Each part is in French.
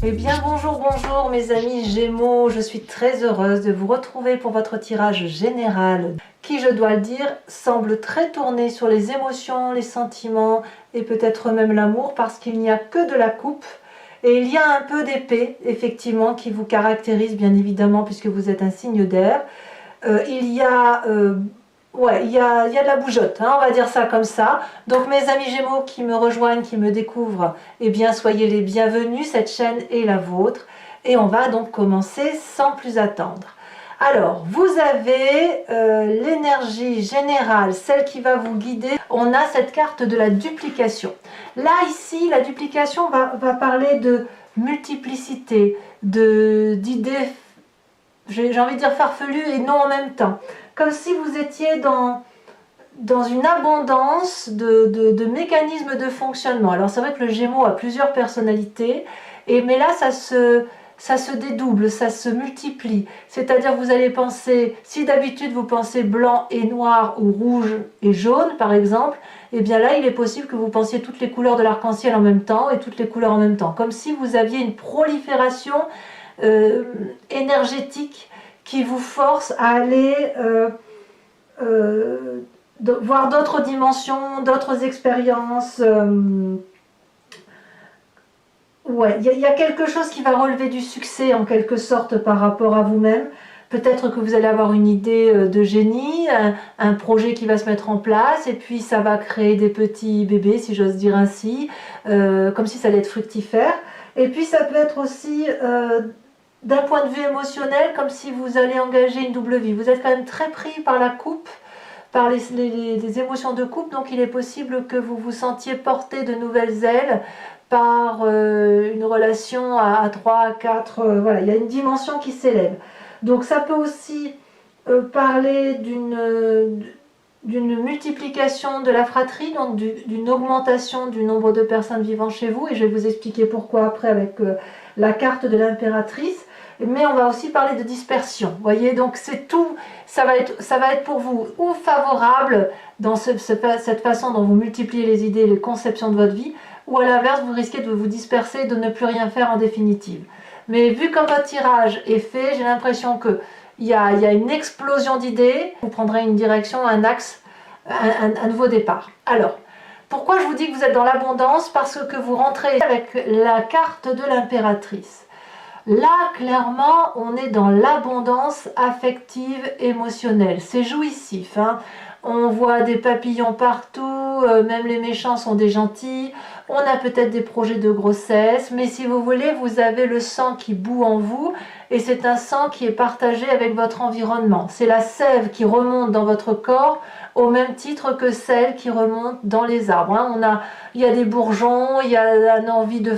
Eh bien bonjour mes amis Gémeaux, je suis très heureuse de vous retrouver pour votre tirage général qui, je dois le dire, semble très tourné sur les émotions, les sentiments et peut-être même l'amour, parce qu'il n'y a que de la coupe et il y a un peu d'épée effectivement qui vous caractérise bien évidemment puisque vous êtes un signe d'air. Il y a de la bougeotte, hein, on va dire ça comme ça. Donc mes amis Gémeaux qui me rejoignent, qui me découvrent, eh bien soyez les bienvenus, cette chaîne est la vôtre. Et on va donc commencer sans plus attendre. Alors, vous avez l'énergie générale, celle qui va vous guider. On a cette carte de la duplication. Là, ici, la duplication va parler de multiplicité, d'idées, j'ai envie de dire farfelues et non en même temps. Comme si vous étiez dans une abondance de mécanismes de fonctionnement. Alors c'est vrai que le Gémeaux a plusieurs personnalités, mais là ça se dédouble, ça se multiplie. C'est-à-dire vous allez penser, si d'habitude vous pensez blanc et noir ou rouge et jaune par exemple, et bien là il est possible que vous pensiez toutes les couleurs de l'arc-en-ciel en même temps et toutes les couleurs en même temps. Comme si vous aviez une prolifération énergétique qui vous force à aller voir d'autres dimensions, d'autres expériences. Ouais, il y a quelque chose qui va relever du succès en quelque sorte par rapport à vous-même. Peut-être que vous allez avoir une idée de génie, un projet qui va se mettre en place, et puis ça va créer des petits bébés, si j'ose dire ainsi, comme si ça allait être fructifère. Et puis ça peut être aussi d'un point de vue émotionnel, comme si vous allez engager une double vie. Vous êtes quand même très pris par la coupe, par les émotions de couple, donc il est possible que vous vous sentiez porter de nouvelles ailes par une relation à 3, à 4, voilà, il y a une dimension qui s'élève. Donc ça peut aussi parler d'une multiplication de la fratrie, donc d'une augmentation du nombre de personnes vivant chez vous, et je vais vous expliquer pourquoi après avec la carte de l'impératrice. Mais on va aussi parler de dispersion, voyez, donc c'est tout, ça va être pour vous ou favorable dans cette façon dont vous multipliez les idées, les conceptions de votre vie, ou à l'inverse, vous risquez de vous disperser, de ne plus rien faire en définitive. Mais vu comme votre tirage est fait, j'ai l'impression qu'il y a une explosion d'idées, vous prendrez une direction, un axe, un nouveau départ. Alors, pourquoi je vous dis que vous êtes dans l'abondance? Parce que vous rentrez avec la carte de l'impératrice. Là, clairement, on est dans l'abondance affective, émotionnelle. C'est jouissif, hein. On voit des papillons partout, même les méchants sont des gentils. On a peut-être des projets de grossesse, mais si vous voulez, vous avez le sang qui bout en vous, et c'est un sang qui est partagé avec votre environnement. C'est la sève qui remonte dans votre corps, au même titre que celle qui remonte dans les arbres, hein. Il y a des bourgeons, il y a une envie de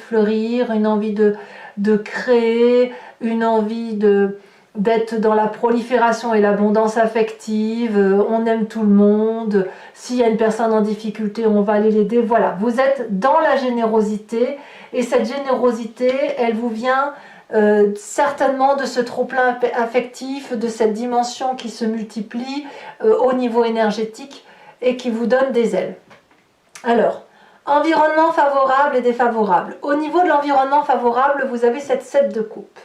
fleurir, une envie de créer, une envie d'être dans la prolifération et l'abondance affective, on aime tout le monde, s'il y a une personne en difficulté, on va aller l'aider, voilà, vous êtes dans la générosité, et cette générosité, elle vous vient certainement de ce trop-plein affectif, de cette dimension qui se multiplie au niveau énergétique et qui vous donne des ailes. Alors, environnement favorable et défavorable. Au niveau de l'environnement favorable, vous avez cette 7 de coupe.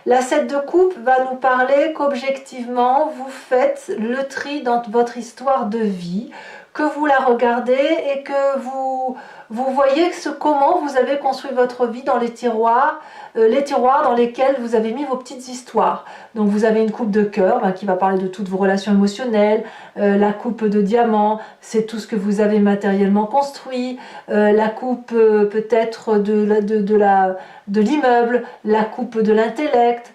La 7 de coupe va nous parler qu'objectivement, vous faites le tri dans votre histoire de vie, que vous la regardez et que vous voyez comment vous avez construit votre vie dans les tiroirs dans lesquels vous avez mis vos petites histoires. Donc vous avez une coupe de cœur qui va parler de toutes vos relations émotionnelles, la coupe de diamant, c'est tout ce que vous avez matériellement construit, la coupe peut-être de l'immeuble, la coupe de l'intellect,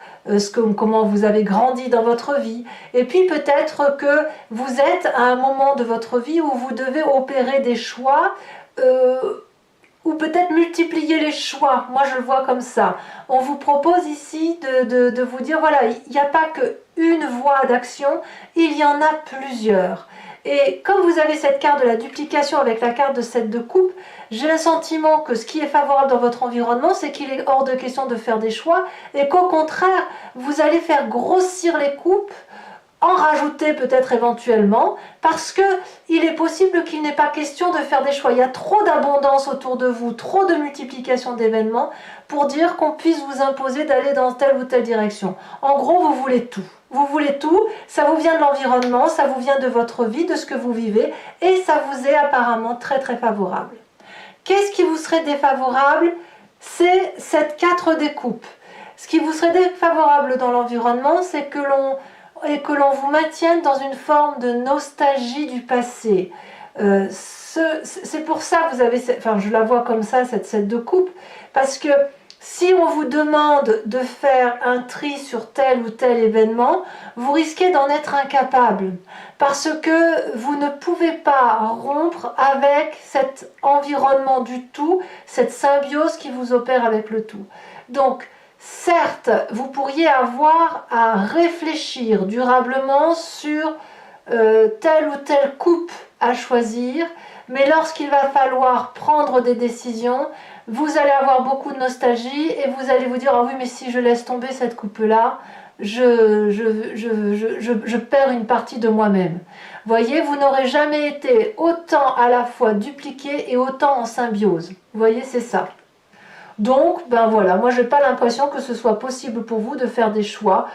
comment vous avez grandi dans votre vie, et puis peut-être que vous êtes à un moment de votre vie où vous devez opérer des choix, ou peut-être multiplier les choix. Moi je le vois comme ça. On vous propose ici de vous dire, voilà, il n'y a pas qu'une voie d'action, il y en a plusieurs. Et comme vous avez cette carte de la duplication avec la carte de 7 de coupe, j'ai le sentiment que ce qui est favorable dans votre environnement, c'est qu'il est hors de question de faire des choix, et qu'au contraire, vous allez faire grossir les coupes en rajouter peut-être éventuellement, parce que il est possible qu'il n'est pas question de faire des choix. Il y a trop d'abondance autour de vous, trop de multiplication d'événements pour dire qu'on puisse vous imposer d'aller dans telle ou telle direction. En gros, vous voulez tout. Vous voulez tout, ça vous vient de l'environnement, ça vous vient de votre vie, de ce que vous vivez, et ça vous est apparemment très très favorable. Qu'est-ce qui vous serait défavorable? C'est cette 4 découpes. Ce qui vous serait défavorable dans l'environnement, c'est que l'on vous maintienne dans une forme de nostalgie du passé. C'est pour ça que vous avez, enfin je la vois comme ça, cette 7 de coupe, parce que si on vous demande de faire un tri sur tel ou tel événement, vous risquez d'en être incapable, parce que vous ne pouvez pas rompre avec cet environnement du tout, cette symbiose qui vous opère avec le tout. Donc, certes, vous pourriez avoir à réfléchir durablement sur telle ou telle coupe à choisir, mais lorsqu'il va falloir prendre des décisions, vous allez avoir beaucoup de nostalgie et vous allez vous dire « Ah oui, mais si je laisse tomber cette coupe-là, je perds une partie de moi-même. » Voyez, vous n'aurez jamais été autant à la fois dupliqué et autant en symbiose. Vous voyez, c'est ça. Donc, ben voilà, moi je n'ai pas l'impression que ce soit possible pour vous de faire des choix.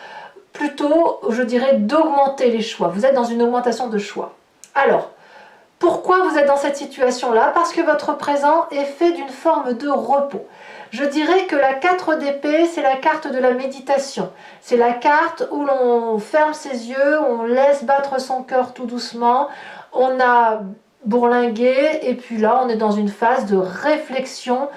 Plutôt, je dirais, d'augmenter les choix. Vous êtes dans une augmentation de choix. Alors, pourquoi vous êtes dans cette situation-là? Parce que votre présent est fait d'une forme de repos. Je dirais que la 4 d'épée, c'est la carte de la méditation. C'est la carte où l'on ferme ses yeux, on laisse battre son cœur tout doucement, on a bourlingué et puis là, on est dans une phase de réflexion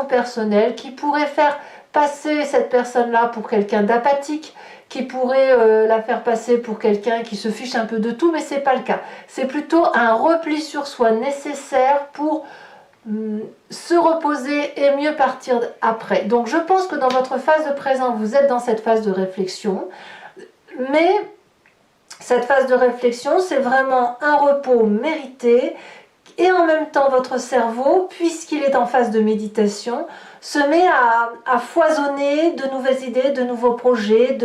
personnelle qui pourrait faire passer cette personne-là pour quelqu'un d'apathique, qui pourrait la faire passer pour quelqu'un qui se fiche un peu de tout, mais ce n'est pas le cas. C'est plutôt un repli sur soi nécessaire pour se reposer et mieux partir après. Donc je pense que dans votre phase de présent, vous êtes dans cette phase de réflexion, mais cette phase de réflexion, c'est vraiment un repos mérité, et en même temps votre cerveau, puisqu'il est en phase de méditation, se met à foisonner de nouvelles idées, de nouveaux projets,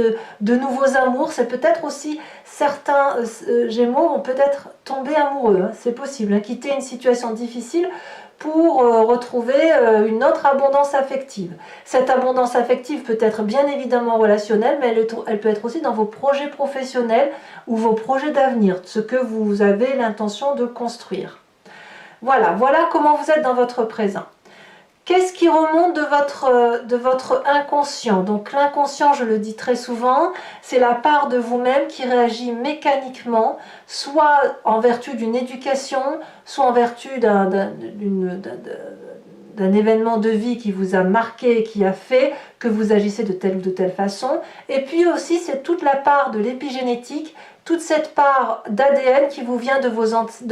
de nouveaux amours. C'est peut-être aussi certains Gémeaux vont peut-être tomber amoureux, hein, c'est possible, hein, quitter une situation difficile pour retrouver une autre abondance affective. Cette abondance affective peut être bien évidemment relationnelle, mais elle peut être aussi dans vos projets professionnels ou vos projets d'avenir, ce que vous avez l'intention de construire. Voilà comment vous êtes dans votre présent. Qu'est-ce qui remonte de votre inconscient? Donc l'inconscient, je le dis très souvent, c'est la part de vous-même qui réagit mécaniquement, soit en vertu d'une éducation, soit en vertu d'un événement de vie qui vous a marqué, qui a fait que vous agissez de telle ou de telle façon. Et puis aussi, c'est toute la part de l'épigénétique, toute cette part d'ADN qui vous vient de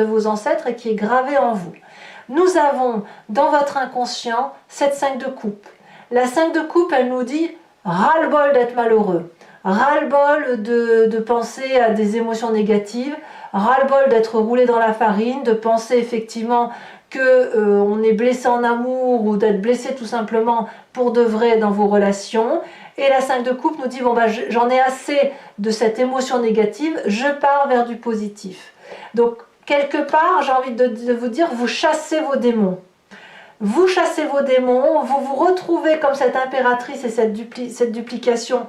vos ancêtres et qui est gravée en vous. Nous avons dans votre inconscient cette 5 de coupe. La 5 de coupe, elle nous dit ras-le-bol d'être malheureux, ras-le-bol de penser à des émotions négatives, ras-le-bol d'être roulé dans la farine, de penser effectivement qu'on est blessé en amour ou d'être blessé tout simplement pour de vrai dans vos relations. Et la 5 de coupe nous dit bon, j'en ai assez de cette émotion négative, je pars vers du positif. Donc, quelque part, j'ai envie de vous dire, vous chassez vos démons. Vous chassez vos démons, vous vous retrouvez comme cette impératrice et cette duplication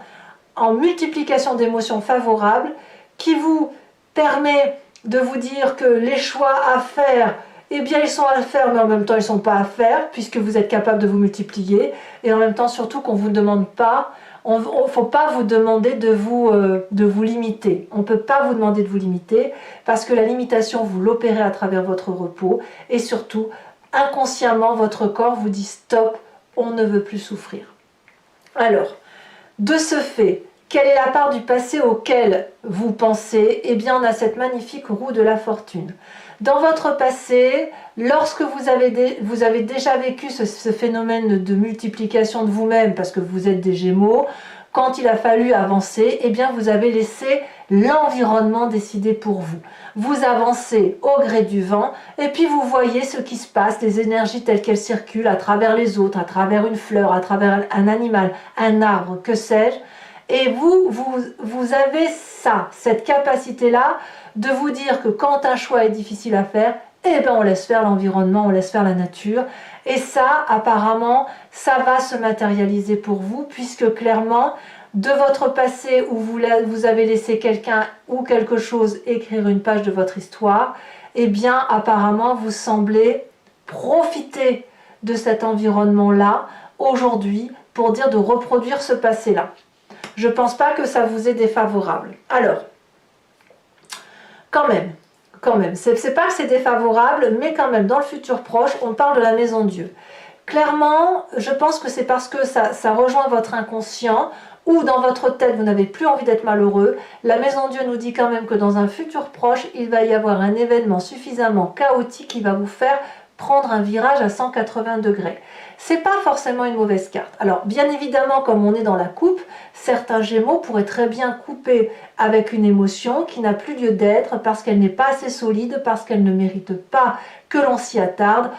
en multiplication d'émotions favorables qui vous permet de vous dire que les choix à faire, eh bien ils sont à faire, mais en même temps ils ne sont pas à faire puisque vous êtes capable de vous multiplier et en même temps surtout qu'on ne vous demande pas. Il ne faut pas vous demander de vous limiter. On ne peut pas vous demander de vous limiter parce que la limitation, vous l'opérez à travers votre repos et surtout, inconsciemment, votre corps vous dit stop, on ne veut plus souffrir. Alors, de ce fait, quelle est la part du passé auquel vous pensez? Eh bien, on a cette magnifique roue de la fortune. Dans votre passé, lorsque vous avez déjà vécu ce phénomène de multiplication de vous-même, parce que vous êtes des Gémeaux, quand il a fallu avancer, eh bien vous avez laissé l'environnement décider pour vous. Vous avancez au gré du vent, et puis vous voyez ce qui se passe, les énergies telles qu'elles circulent à travers les autres, à travers une fleur, à travers un animal, un arbre, que sais-je. Et vous avez ça, cette capacité-là de vous dire que quand un choix est difficile à faire, eh ben on laisse faire l'environnement, on laisse faire la nature. Et ça, apparemment, ça va se matérialiser pour vous, puisque clairement, de votre passé où vous avez laissé quelqu'un ou quelque chose écrire une page de votre histoire, eh bien, apparemment, vous semblez profiter de cet environnement-là aujourd'hui pour dire de reproduire ce passé-là. Je ne pense pas que ça vous est défavorable. Alors, quand même, c'est pas que c'est défavorable, mais quand même, dans le futur proche, on parle de la maison Dieu. Clairement, je pense que c'est parce que ça rejoint votre inconscient, ou dans votre tête, vous n'avez plus envie d'être malheureux. La maison Dieu nous dit quand même que dans un futur proche, il va y avoir un événement suffisamment chaotique qui va vous faire prendre un virage à 180 degrés. C'est pas forcément une mauvaise carte. Alors, bien évidemment, comme on est dans la coupe, certains Gémeaux pourraient très bien couper avec une émotion qui n'a plus lieu d'être parce qu'elle n'est pas assez solide, parce qu'elle ne mérite pas que l'on s'y attarde.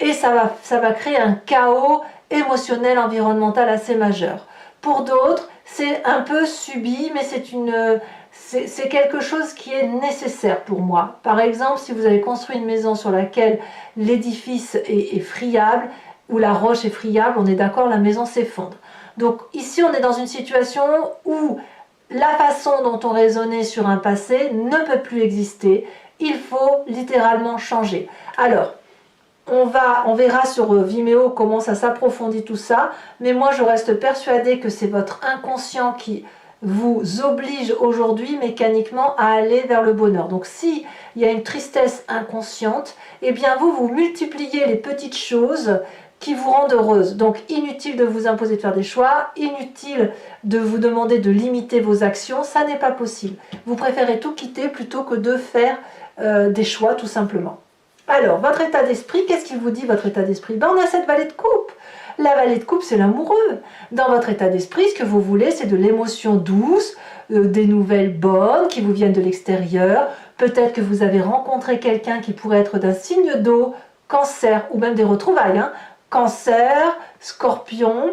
Et ça va créer un chaos émotionnel, environnemental assez majeur. Pour d'autres, c'est un peu subi, mais c'est quelque chose qui est nécessaire pour moi. Par exemple, si vous avez construit une maison sur laquelle l'édifice est friable, ou la roche est friable, on est d'accord, la maison s'effondre. Donc ici, on est dans une situation où la façon dont on raisonnait sur un passé ne peut plus exister. Il faut littéralement changer. Alors, on verra sur Vimeo comment ça s'approfondit tout ça, mais moi je reste persuadée que c'est votre inconscient qui vous oblige aujourd'hui mécaniquement à aller vers le bonheur. Donc si il y a une tristesse inconsciente, eh bien vous multipliez les petites choses qui vous rendent heureuse. Donc inutile de vous imposer de faire des choix, inutile de vous demander de limiter vos actions, ça n'est pas possible. Vous préférez tout quitter plutôt que de faire des choix tout simplement. Alors, votre état d'esprit, qu'est-ce qu'il vous dit votre état d'esprit? Ben, on a cette vallée de coupe. La vallée de coupe, c'est l'amoureux. Dans votre état d'esprit, ce que vous voulez, c'est de l'émotion douce, des nouvelles bonnes qui vous viennent de l'extérieur. Peut-être que vous avez rencontré quelqu'un qui pourrait être d'un signe d'eau, cancer, ou même des retrouvailles. Cancer, scorpion,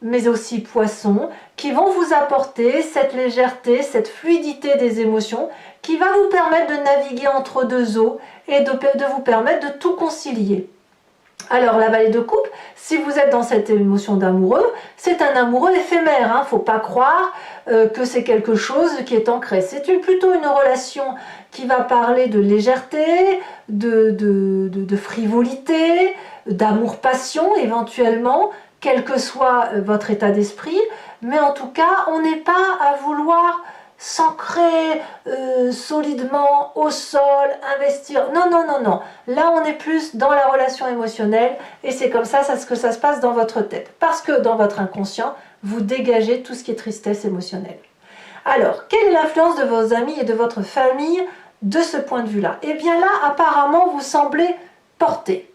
mais aussi poisson, qui vont vous apporter cette légèreté, cette fluidité des émotions, qui va vous permettre de naviguer entre deux eaux et de vous permettre de tout concilier. Alors la vallée de coupe, si vous êtes dans cette émotion d'amoureux, c'est un amoureux éphémère, il ne faut pas croire que c'est quelque chose qui est ancré. C'est plutôt une relation qui va parler de légèreté, de frivolité, d'amour-passion éventuellement, quel que soit votre état d'esprit, mais en tout cas, on n'est pas à vouloir s'ancrer solidement au sol, investir. Non, non, non, non. Là, on est plus dans la relation émotionnelle et c'est comme ça que ça se passe dans votre tête. Parce que dans votre inconscient, vous dégagez tout ce qui est tristesse émotionnelle. Alors, quelle est l'influence de vos amis et de votre famille de ce point de vue-là? Eh bien là, apparemment, vous semblez porter.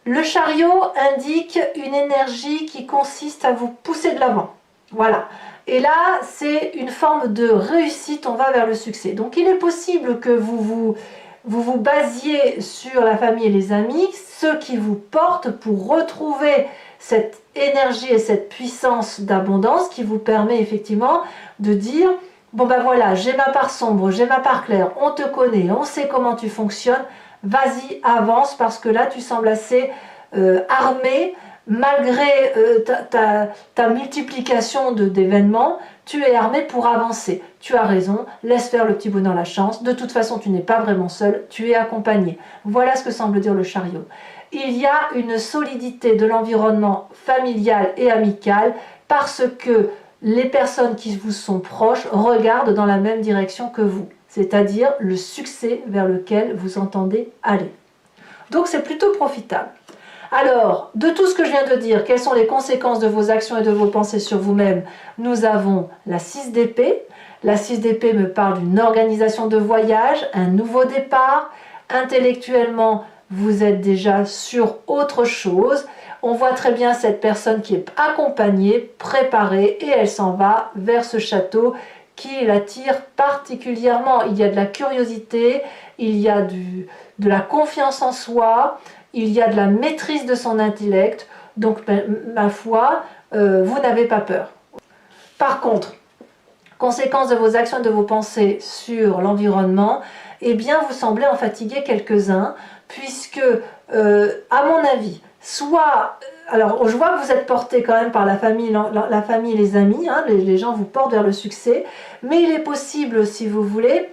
Le chariot indique une énergie qui consiste à vous pousser de l'avant. Voilà. Et là, c'est une forme de réussite, on va vers le succès. Donc il est possible que vous basiez sur la famille et les amis, ceux qui vous portent pour retrouver cette énergie et cette puissance d'abondance qui vous permet effectivement de dire « Bon ben voilà, j'ai ma part sombre, j'ai ma part claire, on te connaît, on sait comment tu fonctionnes, vas-y, avance parce que là tu sembles assez armé. » Malgré ta multiplication d'événements, tu es armé pour avancer. Tu as raison, laisse faire le petit bonheur la chance. De toute façon, tu n'es pas vraiment seul, tu es accompagné. Voilà ce que semble dire le chariot. Il y a une solidité de l'environnement familial et amical parce que les personnes qui vous sont proches regardent dans la même direction que vous, c'est-à-dire le succès vers lequel vous entendez aller. Donc c'est plutôt profitable. Alors, de tout ce que je viens de dire, quelles sont les conséquences de vos actions et de vos pensées sur vous-même? Nous avons la 6 d'épée. La 6 d'épée me parle d'une organisation de voyage, un nouveau départ. Intellectuellement, vous êtes déjà sur autre chose. On voit très bien cette personne qui est accompagnée, préparée, et elle s'en va vers ce château qui l'attire particulièrement. Il y a de la curiosité, il y a de la confiance en soi, il y a de la maîtrise de son intellect, donc ma foi, vous n'avez pas peur. Par contre, conséquence de vos actions et de vos pensées sur l'environnement, eh bien vous semblez en fatiguer quelques-uns, puisque, à mon avis, soit... Alors, je vois que vous êtes porté quand même par la famille et les amis, hein, les gens vous portent vers le succès, mais il est possible, si vous voulez,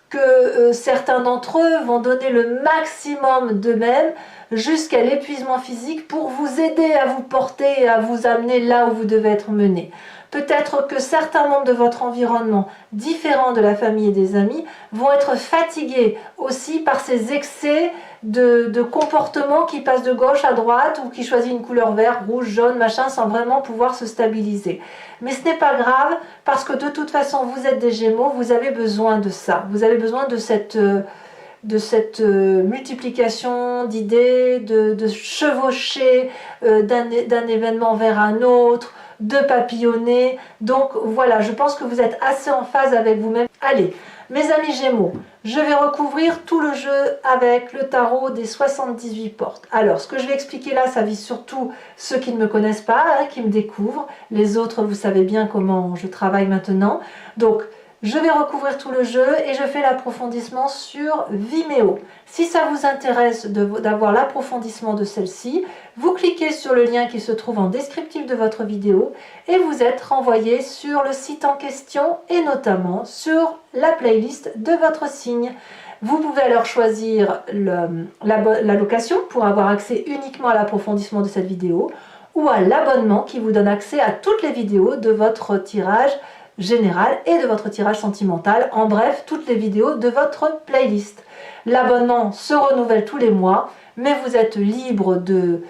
que certains d'entre eux vont donner le maximum d'eux-mêmes jusqu'à l'épuisement physique pour vous aider à vous porter et à vous amener là où vous devez être mené. Peut-être que certains membres de votre environnement, différents de la famille et des amis, vont être fatigués aussi par ces excès de comportements qui passent de gauche à droite ou qui choisissent une couleur vert, rouge, jaune, machin, sans vraiment pouvoir se stabiliser. Mais ce n'est pas grave, parce que de toute façon, vous êtes des Gémeaux, vous avez besoin de ça. Vous avez besoin de cette multiplication d'idées, de chevaucher d'un événement vers un autre, de papillonner. Donc voilà, je pense que vous êtes assez en phase avec vous-même. Allez, mes amis Gémeaux, je vais recouvrir tout le jeu avec le tarot des 78 portes. Alors, ce que je vais expliquer là, ça vise surtout ceux qui ne me connaissent pas, hein, qui me découvrent. Les autres, vous savez bien comment je travaille maintenant. Donc, je vais recouvrir tout le jeu et je fais l'approfondissement sur Vimeo. Si ça vous intéresse d'avoir l'approfondissement de celle-ci, vous cliquez sur le lien qui se trouve en descriptif de votre vidéo et vous êtes renvoyé sur le site en question et notamment sur la playlist de votre signe. Vous pouvez alors choisir la location pour avoir accès uniquement à l'approfondissement de cette vidéo ou à l'abonnement qui vous donne accès à toutes les vidéos de votre tirage général et de votre tirage sentimental, en bref, toutes les vidéos de votre playlist. L'abonnement se renouvelle tous les mois, mais vous êtes libre de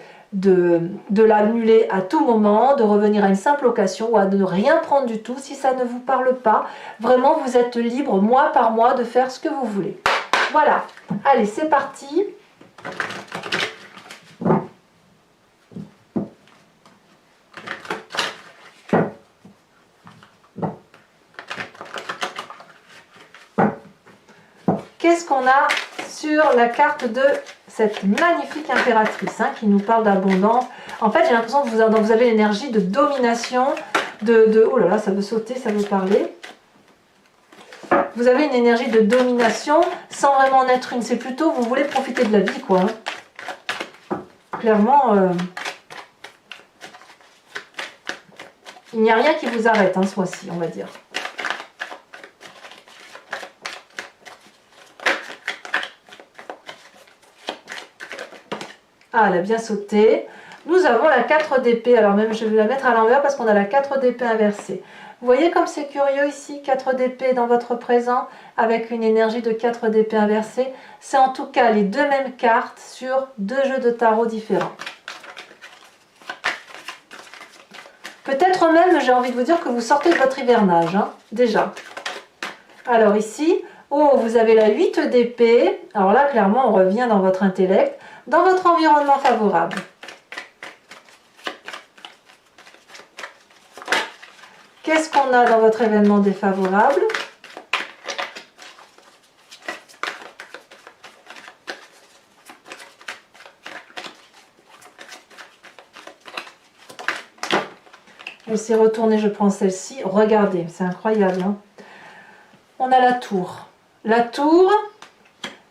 l'annuler à tout moment, de revenir à une simple location ou à ne rien prendre du tout si ça ne vous parle pas. Vraiment, vous êtes libre mois par mois de faire ce que vous voulez. Voilà, allez, c'est parti. Qu'est-ce qu'on a sur la carte de cette magnifique impératrice, hein, qui nous parle d'abondance? En fait, j'ai l'impression que vous avez l'énergie de domination, oh là là, ça veut sauter, ça veut parler. Vous avez une énergie de domination sans vraiment en être une. C'est plutôt, vous voulez profiter de la vie, quoi. Hein. Clairement, il n'y a rien qui vous arrête, hein, ce mois-ci, on va dire. Ah, elle a bien sauté. Nous avons la 4 d'épée. Alors même, je vais la mettre à l'envers parce qu'on a la 4 d'épée inversée. Vous voyez comme c'est curieux ici, 4 d'épée dans votre présent, avec une énergie de 4 d'épée inversée. C'est en tout cas les deux mêmes cartes sur deux jeux de tarot différents. Peut-être même, j'ai envie de vous dire que vous sortez de votre hivernage, hein, déjà. Alors ici, oh, vous avez la 8 d'épée. Alors là, clairement, on revient dans votre intellect. Dans votre environnement favorable. Qu'est-ce qu'on a dans votre événement défavorable? Elle s'est retournée, je prends celle-ci. Regardez, c'est incroyable. Hein, on a la tour. La tour...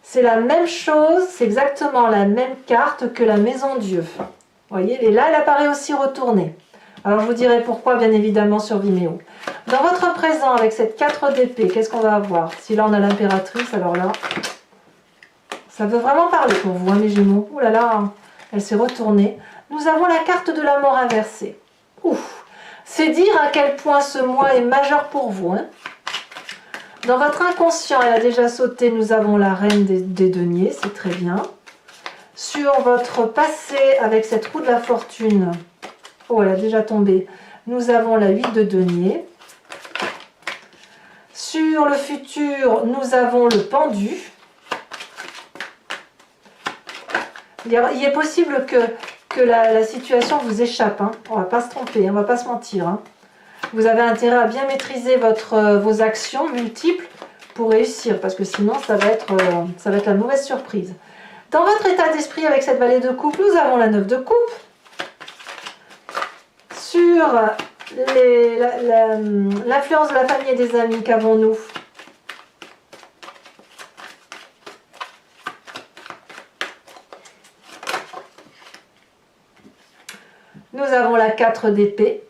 c'est la même chose, c'est exactement la même carte que la maison Dieu. Vous voyez, et là, elle apparaît aussi retournée. Alors, je vous dirai pourquoi, bien évidemment, sur Vimeo. Dans votre présent, avec cette 4 d'épée, qu'est-ce qu'on va avoir? Si là, on a l'impératrice, alors là, ça veut vraiment parler pour vous, hein, mes Gémeaux. Ouh là là, elle s'est retournée. Nous avons la carte de la mort inversée. Ouf, c'est dire à quel point ce mois est majeur pour vous, hein. Dans votre inconscient, elle a déjà sauté, nous avons la reine des deniers, c'est très bien. Sur votre passé, avec cette roue de la fortune, oh, elle a déjà tombé, nous avons la 8 de deniers. Sur le futur, nous avons le pendu. Il est possible que la situation vous échappe, hein. On ne va pas se tromper, on ne va pas se mentir, hein. Vous avez intérêt à bien maîtriser vos actions multiples pour réussir, parce que sinon ça va être la mauvaise surprise. Dans votre état d'esprit avec cette vallée de coupe, nous avons la 9 de coupe. Sur L'influence de la famille et des amis, qu'avons-nous? Nous avons la 4 d'épée.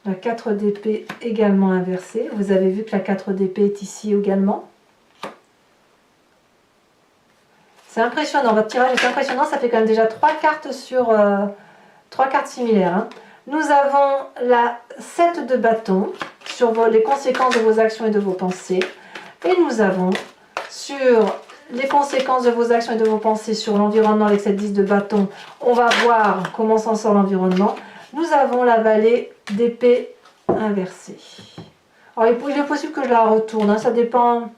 La 4 d'épée également inversée. Vous avez vu que la 4 d'épée est ici également. C'est impressionnant, votre tirage est impressionnant. Ça fait quand même déjà 3 cartes sur 3 cartes similaires. Hein. Nous avons la 7 de bâton sur les conséquences de vos actions et de vos pensées. Et nous avons sur les conséquences de vos actions et de vos pensées sur l'environnement avec cette 10 de bâton. On va voir comment s'en sort l'environnement. Nous avons la vallée d'épée inversée. Alors, il est possible que je la retourne, hein, ça dépend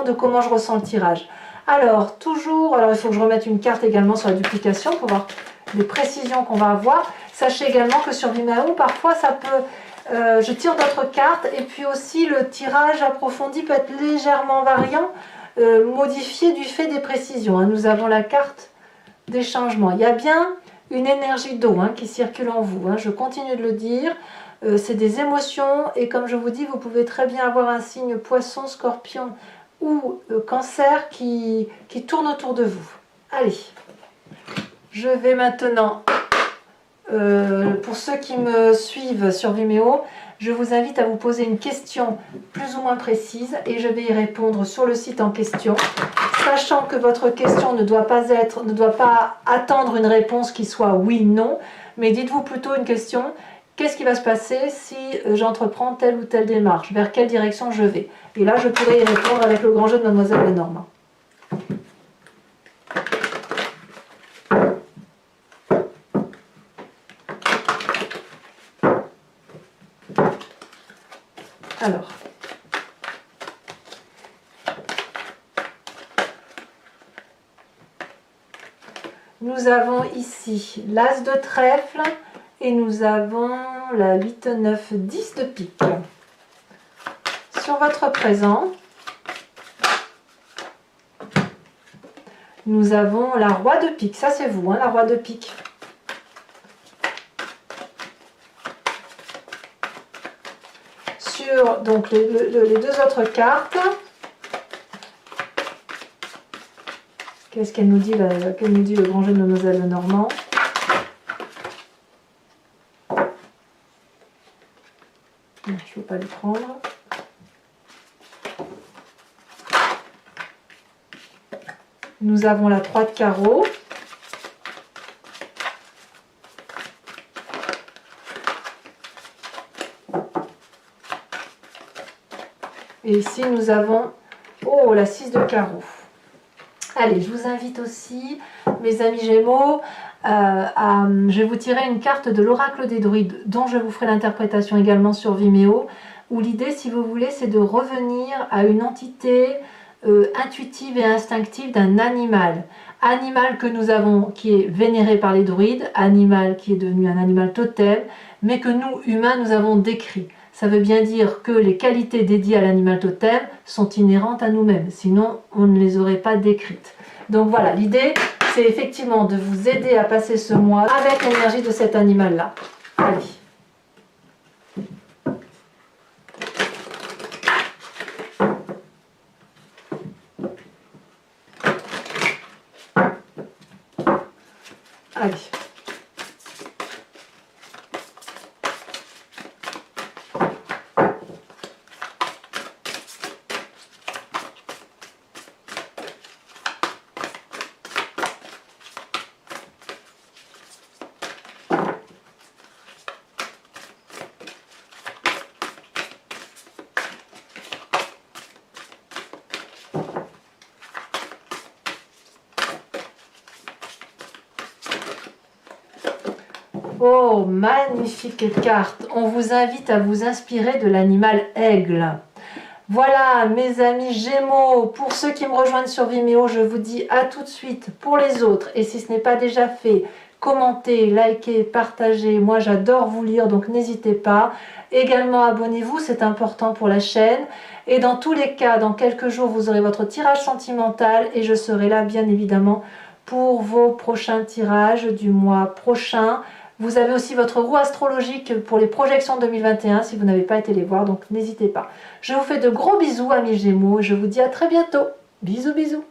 de comment je ressens le tirage. Alors, il faut que je remette une carte également sur la duplication pour voir les précisions qu'on va avoir. Sachez également que sur Vimeo, parfois ça peut... je tire d'autres cartes et puis aussi le tirage approfondi peut être légèrement variant, modifié du fait des précisions. Hein. Nous avons la carte des changements. Il y a bien une énergie d'eau qui circule en vous. Hein. Je continue de le dire. C'est des émotions et comme je vous dis, vous pouvez très bien avoir un signe poisson, scorpion ou cancer qui tourne autour de vous. Allez, je vais maintenant, pour ceux qui me suivent sur Vimeo, je vous invite à vous poser une question plus ou moins précise et je vais y répondre sur le site en question, sachant que votre question ne doit pas attendre une réponse qui soit oui, non, mais dites-vous plutôt une question. Qu'est-ce qui va se passer si j'entreprends telle ou telle démarche? Vers quelle direction je vais? Et là, je pourrai y répondre avec le grand jeu de Mademoiselle Lenormand. Alors. Nous avons ici l'As de trèfle. Et nous avons la 8, 9, 10 de pique. Sur votre présent, nous avons la roi de pique. Ça, c'est vous, la roi de pique. Sur donc, les deux autres cartes, qu'est-ce qu'elle nous dit, le grand jeu de Mademoiselle Lenormand? Je ne peux pas le prendre. Nous avons la 3 de carreau. Et ici, nous avons la 6 de carreau. Allez, je vous invite aussi, mes amis Gémeaux, je vais vous tirer une carte de l'oracle des druides, dont je vous ferai l'interprétation également sur Vimeo, où l'idée, si vous voulez, c'est de revenir à une entité intuitive et instinctive d'un animal. Animal que nous avons, qui est vénéré par les druides, animal qui est devenu un animal totem, mais que nous, humains, nous avons décrit. Ça veut bien dire que les qualités dédiées à l'animal totem sont inhérentes à nous-mêmes, sinon on ne les aurait pas décrites. Donc voilà, l'idée, c'est effectivement de vous aider à passer ce mois avec l'énergie de cet animal-là. Allez. Allez. Oh, magnifique carte! On vous invite à vous inspirer de l'animal aigle. Voilà, mes amis Gémeaux, pour ceux qui me rejoignent sur Vimeo, je vous dis à tout de suite. Pour les autres, et si ce n'est pas déjà fait, commentez, likez, partagez. Moi, j'adore vous lire, donc n'hésitez pas. Également, abonnez-vous, c'est important pour la chaîne. Et dans tous les cas, dans quelques jours, vous aurez votre tirage sentimental et je serai là, bien évidemment, pour vos prochains tirages du mois prochain. Vous avez aussi votre roue astrologique pour les projections 2021 si vous n'avez pas été les voir, donc n'hésitez pas. Je vous fais de gros bisous amis Gémeaux et je vous dis à très bientôt. Bisous bisous.